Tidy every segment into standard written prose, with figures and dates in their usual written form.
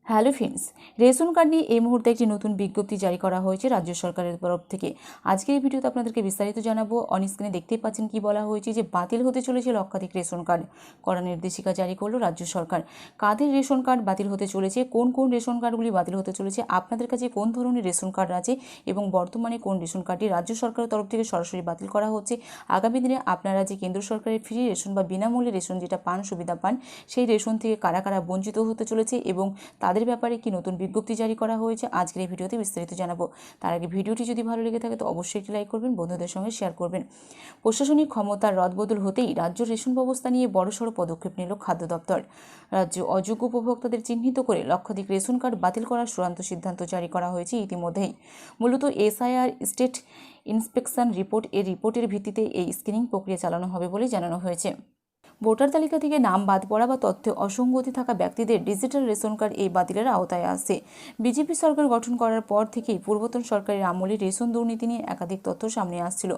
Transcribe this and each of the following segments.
Hello friends, ration card নিয়ে এই মুহূর্তে একটি নতুন বিজ্ঞপ্তি জারি করা হয়েছে রাজ্য সরকারের তরফ থেকে। আজকের এই ভিডিওতে আপনাদেরকে বিস্তারিত জানাবো। অন স্ক্রিনে দেখতেই পাচ্ছেন কি বলা হয়েছে যে বাতিল হতে চলেছে লক্ষাধিক রেশন কার্ড। কড়া নির্দেশিকা জারি করলো রাজ্য সরকার। কাদের রেশন কার্ড বাতিল হতে চলেছে, কোন কোন রেশন কার্ডগুলি বাতিল হতে চলেছে, আপনাদের কাছে কোন ধরনের রেশন কার্ড আছে এবং বর্তমানে কোন রেশন কার্ডটি রাজ্য সরকারের তরফ থেকে সরাসরি বাতিল করা হচ্ছে। আগামী দিনে আপনারা যে কেন্দ্র সরকারের ফ্রি রেশন বা বিনামূল্যে রেশন যেটা পান, সুবিধা পান, সেই রেশন থেকে কারা কারা বঞ্চিত হতে চলেছে এবং তাদের ব্যাপারে কি নতুন বিজ্ঞপ্তি জারি করা হয়েছে আজকের এই ভিডিওতে বিস্তারিত জানাবো। তার আগে ভিডিওটি যদি ভালো লেগে থাকে তো অবশ্যই একটি লাইক করবেন, বন্ধুদের সঙ্গে শেয়ার করবেন। প্রশাসনিক ক্ষমতার রদবদল হতেই রাজ্য রেশন ব্যবস্থা নিয়ে বড়সড় পদক্ষেপ নিল খাদ্য দপ্তর। রাজ্য অযোগ্য উপভোক্তাদের চিহ্নিত করে লক্ষাধিক রেশন কার্ড বাতিল করার চূড়ান্ত সিদ্ধান্ত জারি করা হয়েছে ইতিমধ্যেই। মূলত এসআইআর স্টেট ইন্সপেকশন রিপোর্ট, এর রিপোর্টের ভিত্তিতে এই স্ক্রিনিং প্রক্রিয়া চালানো হবে বলে জানানো হয়েছে। ভোটার তালিকা থেকে নাম বাদ পড়া বা তথ্যে অসঙ্গতি থাকা ব্যক্তিদের ডিজিটাল রেশন কার্ড এই বাতিলের আওতায় আসছে। বিজেপি সরকার গঠন করার পর থেকেই পূর্বতন সরকারের আমলে রেশন দুর্নীতি নিয়ে একাধিক তথ্য সামনে আসছিল।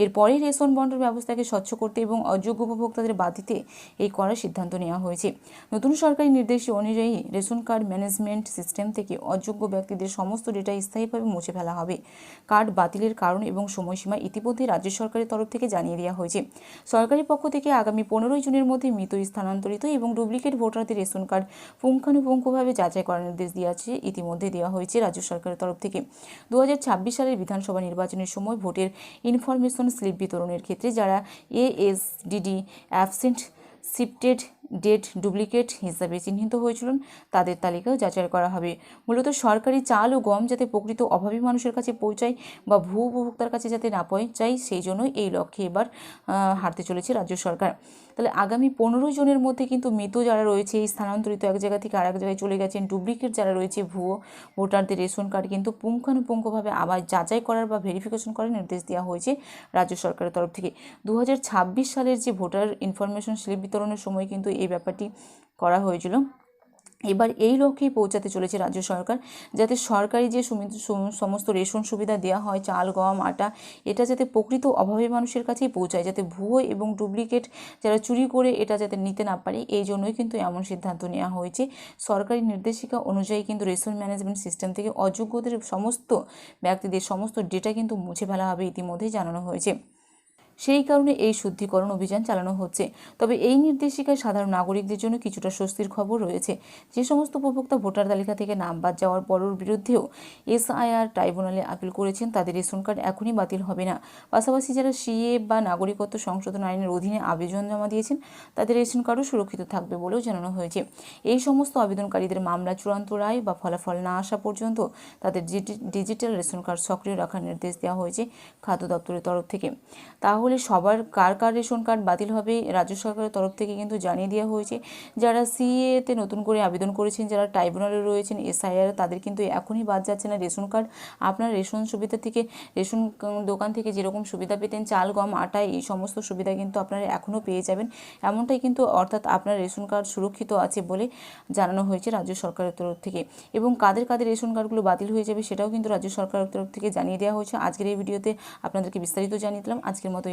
এরপরেই রেশন বন্টন ব্যবস্থাকে স্বচ্ছ করতে এবং অযোগ্য উপভোক্তাদের বাদ দিতে এই করার সিদ্ধান্ত নেওয়া হয়েছে। নতুন সরকারি নির্দেশ অনুযায়ী রেশন কার্ড ম্যানেজমেন্ট সিস্টেম থেকে অযোগ্য ব্যক্তিদের সমস্ত ডেটা স্থায়ীভাবে মুছে ফেলা হবে। কার্ড বাতিলের কারণ এবং সময়সীমা ইতিমধ্যে রাজ্য সরকারের তরফ থেকে জানিয়ে দেওয়া হয়েছে। সরকারি পক্ষ থেকে আগামী 15 জুনের মধ্যে মৃত, স্থানান্তরিত এবং ডুপ্লিকেট ভোটারদের রেশন কার্ড পুঙ্খানুপুঙ্খভাবে যাচাই করার নির্দেশ দিয়েছে ইতিমধ্যে দেওয়া হয়েছে রাজ্য সরকারের তরফ থেকে। 2026 সালের বিধানসভা নির্বাচনের সময় ভোটের ইনফরমেশন স্লিপ বিতরণের ক্ষেত্রে যারা এএসডিডি অ্যাবসেন্ট, শিফটেড, ডেট, ডুপ্লিকেট হিসাবে চিহ্নিত হয়েছিলেন তাদের তালিকাও যাচাই করা হবে। মূলত সরকারি চাল ও গম যাতে প্রকৃত অভাবী মানুষের কাছে পৌঁছায় বা ভূ উপভোক্তার কাছে যাতে না পৌঁছায়, সেই জন্যই এই লক্ষ্যে এবার হাঁটতে চলেছে রাজ্য সরকার। তাহলে আগামী 15 জনের মধ্যে কিন্তু মৃত যারা রয়েছে, স্থানান্তরিত এক জায়গা থেকে আরেক জায়গায় চলে গেছেন, ডুপ্লিকেট যারা রয়েছে, ভুয়ো ভোটারদের রেশন কার্ড কিন্তু পুঙ্খানুপুঙ্খভাবে আবার যাচাই করার বা ভেরিফিকেশন করার নির্দেশ দেওয়া হয়েছে রাজ্য সরকারের তরফ থেকে। 2026 সালের যে ভোটার ইনফরমেশন স্লিপ বিতরণের সময় কিন্তু এই ব্যাপারটি করা হয়েছিল। এবার এই লক্ষ্যেই পৌঁছাতে চলেছে রাজ্য সরকার, যাতে সরকারি যে সমস্ত রেশন সুবিধা দেওয়া হয়, চাল, গম, আটা, এটা যাতে প্রকৃত অভাবী মানুষের কাছেই পৌঁছায়, যাতে ভুয়ো এবং ডুপ্লিকেট যারা চুরি করে এটা যাতে নিতে না পারে, এই জন্যই কিন্তু এমন সিদ্ধান্ত নেওয়া হয়েছে। সরকারি নির্দেশিকা অনুযায়ী কিন্তু রেশন ম্যানেজমেন্ট সিস্টেম থেকে অযোগ্যদের সমস্ত ব্যক্তিদের সমস্ত ডেটা কিন্তু মুছে ফেলা হবে ইতিমধ্যেই জানানো হয়েছে। সেই কারণে এই শুদ্ধিকরণ অভিযান চালানো হচ্ছে। তবে এই নির্দেশিকায় সাধারণ নাগরিকদের জন্য কিছুটা স্বস্তির খবর রয়েছে। যে সমস্ত উপভোক্তা ভোটার তালিকা থেকে নাম বাদ যাওয়ার পরের বিরুদ্ধেও এসআইআর ট্রাইব্যুনালে আপিল করেছেন, তাদের রেশন কার্ড এখনই বাতিল হবে না। পাশাপাশি যারা সিএ বা নাগরিকত্ব সংশোধন আইনের অধীনে আবেদন জমা দিয়েছেন, তাদের রেশন কার্ডও সুরক্ষিত থাকবে বলেও জানানো হয়েছে। এই সমস্ত আবেদনকারীদের মামলা চূড়ান্ত রায় বা ফলাফল না আসা পর্যন্ত তাদের ডিজিটাল রেশন কার্ড সক্রিয় রাখার নির্দেশ দেওয়া হয়েছে খাদ্য দপ্তরের তরফ থেকে। তাহলে সবার কার কার রেশন কার্ড বাতিল হবে রাজ্য সরকারের তরফ থেকে কিন্তু জানিয়ে দেওয়া হয়েছে। যারা সিএতে নতুন করে আবেদন করেছেন, যারা ট্রাইব্যুনালে রয়েছেন এসআইআর, তাদের কিন্তু এখনই বাদ যাচ্ছে না রেশন কার্ড। আপনার রেশন সুবিধা থেকে, রেশন দোকান থেকে যেরকম সুবিধা পেতেন, চাল, গম, আটা, এই সমস্ত সুবিধা কিন্তু আপনারা এখনও পেয়ে যাবেন। এমনটাই কিন্তু, অর্থাৎ আপনার রেশন কার্ড সুরক্ষিত আছে বলে জানানো হয়েছে রাজ্য সরকারের তরফ থেকে। এবং কাদের কাদের রেশন কার্ডগুলো বাতিল হয়ে যাবে সেটাও কিন্তু রাজ্য সরকারের তরফ থেকে জানিয়ে দেওয়া হয়েছে। আজকের এই ভিডিওতে আপনাদেরকে বিস্তারিত জানিয়ে দিলাম। আজকের মতো